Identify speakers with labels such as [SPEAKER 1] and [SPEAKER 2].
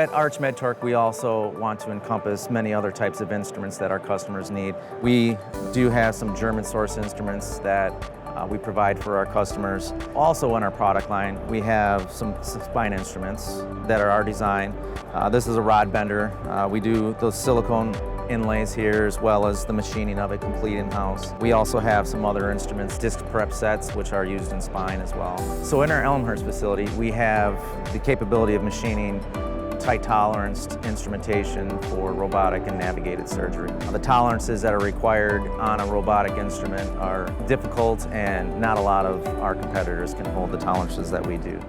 [SPEAKER 1] At ARCH MedTorque, we also want to encompass many other types of instruments that our customers need. We do have some German-sourced instruments that we provide for our customers. Also in our product line, we have some spine instruments that are our design. This is a rod bender. We do those silicone inlays here as well as the machining of it complete in-house. We also have some other instruments, disc prep sets, which are used in spine as well. So in our Elmhurst facility, we have the capability of machining tight tolerance instrumentation for robotic and navigated surgery. The tolerances that are required on a robotic instrument are difficult, and not a lot of our competitors can hold the tolerances that we do.